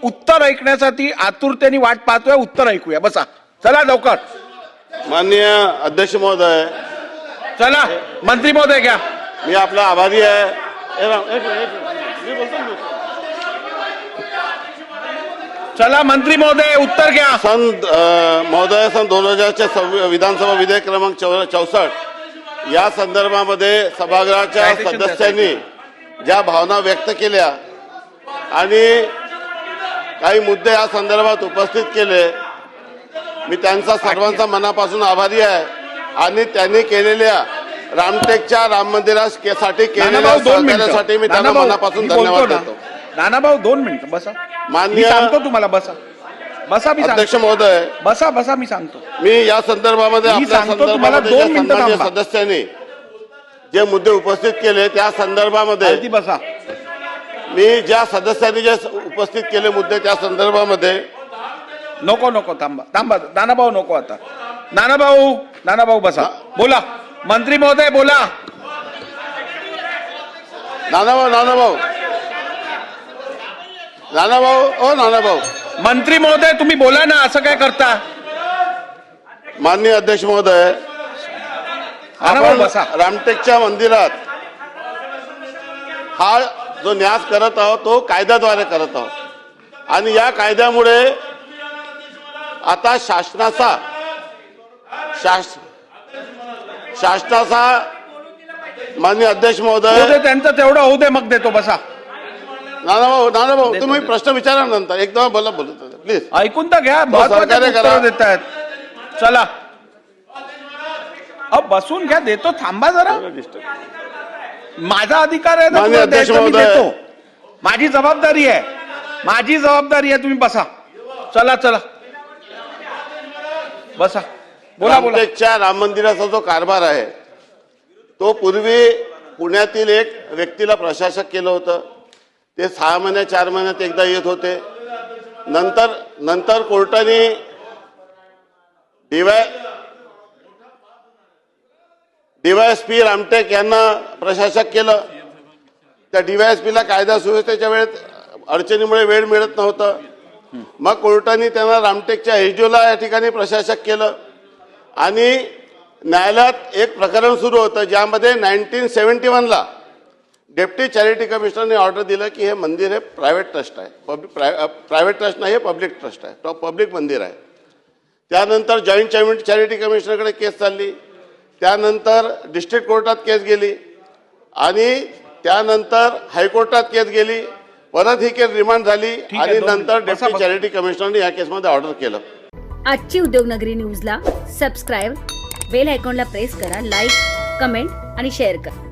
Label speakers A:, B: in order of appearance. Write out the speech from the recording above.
A: उत्तर ऐकण्यासाठी आतुरतेने वाट पाहतोय. उत्तर ऐकूया. बसा. चला लवकर.
B: माननीय अध्यक्ष महोदय,
A: चला मंत्री महोदय घ्या.
B: मी आपला आभारी आहे. मी बोलतो ना.
A: चला मंत्री महोदय उत्तर घ्या.
B: महोदय सन 2000च्या विधानसभा विधेयक क्रमांक 64 या संदर्भामध्ये सभागृहाच्या सदस्यांनी ज्या भावना व्यक्त केल्या आणि काही मुद्दे या संदर्भात उपस्थित केले, मी त्यांचा सर्वांचा मनापासून आभारी आहे. आणि त्यांनी केलेल्या रामटेकच्या राम मंदिरासाठी केलेल्या सहकार्यासाठी मी त्यांना मनापासून धन्यवाद देतो.
A: नानाभाऊ 2 मिनिटं बसा.
B: माननीय
A: सांगतो तुम्हाला. बसा बसा. मी
B: अध्यक्ष महोदय,
A: बसा बसा. मी सांगतो.
B: मी या संदर्भामध्ये आपल्या संदर्भामध्ये सन्माननीय सदस्यांनी जे मुद्दे उपस्थित केले त्या संदर्भामध्ये
A: बसा.
B: मी ज्या सदस्यांनी जे उपस्थित केले मुद्दे त्या संदर्भामध्ये
A: नको नको थांबा थांबा. नानाभाऊ नको आता. नानाभाऊ बसा. बोला मंत्री महोदय बोला.
B: नानाभाऊ ओ नानाभाऊ.
A: मंत्री महोदय तुम्ही बोला ना. असं काय करता.
B: माननीय अध्यक्ष महोदय, आपण
A: बसा.
B: रामटेकच्या मंदिरात हा जो न्यास करत आहोत तो कायद्याद्वारे करत आहोत आणि या कायद्यामुळे आता शासनाचा माननीय अध्यक्ष महोदय,
A: त्यांचं तेवढं होऊ दे मग देतो. बसा.
B: नानाभाऊ तुम्ही प्रश्न विचारा नंतर एकदम बोला प्लीज.
A: ऐकून तर घ्या.
B: सहकार्य करा.
A: देत आहेत. चला बसून घ्या. देतो. थांबा जरा. माझा अधिकार आहे ना.
B: माननीय अध्यक्ष महोदय,
A: देतो. माझी जबाबदारी आहे. तुम्ही बसा. चला बसा. बोला.
B: रामटेकच्या राम मंदिराचा जो कारभार आहे तो पूर्वी पुण्यातील एक व्यक्तीला प्रशासक केलं होतं. ते 6 महिन्यात 4 महिन्यात एकदा येत होते. नंतर कोर्टाने DYSP रामटेक यांना प्रशासक केलं. त्या DYSP ला कायदा सुव्यवस्थेच्या वेळेत अडचणीमुळे वेळ मिळत नव्हतं. मग कोर्टाने त्यांना रामटेकच्या HDO ला या ठिकाणी प्रशासक केलं आणि न्यायालयात एक प्रकरण सुरू होतं ज्यामध्ये 1971 ला डेप्टी चॅरिटी कमिशनरने ऑर्डर दिलं की हे मंदिर हे प्रायव्हेट ट्रस्ट आहे. प्रायव्हेट ट्रस्ट नाही, हे पब्लिक ट्रस्ट आहे. पब्लिक मंदिर आहे. त्यानंतर जॉईंट चॅरिटी कमिशनरकडे केस चालली. त्यानंतर डिस्ट्रिक्ट कोर्टात केस गेली आणि त्यानंतर हायकोर्टात केस गेली. परत ही केस रिमांड झाली आणि नंतर डेप्टी चॅरिटी कमिशनरने या केसमध्ये ऑर्डर केलं.
C: आजची उद्योगनगरी न्यूजला सबस्क्राईब, बेल आयकॉनला प्रेस करा, लाईक, कमेंट आणि शेअर करा.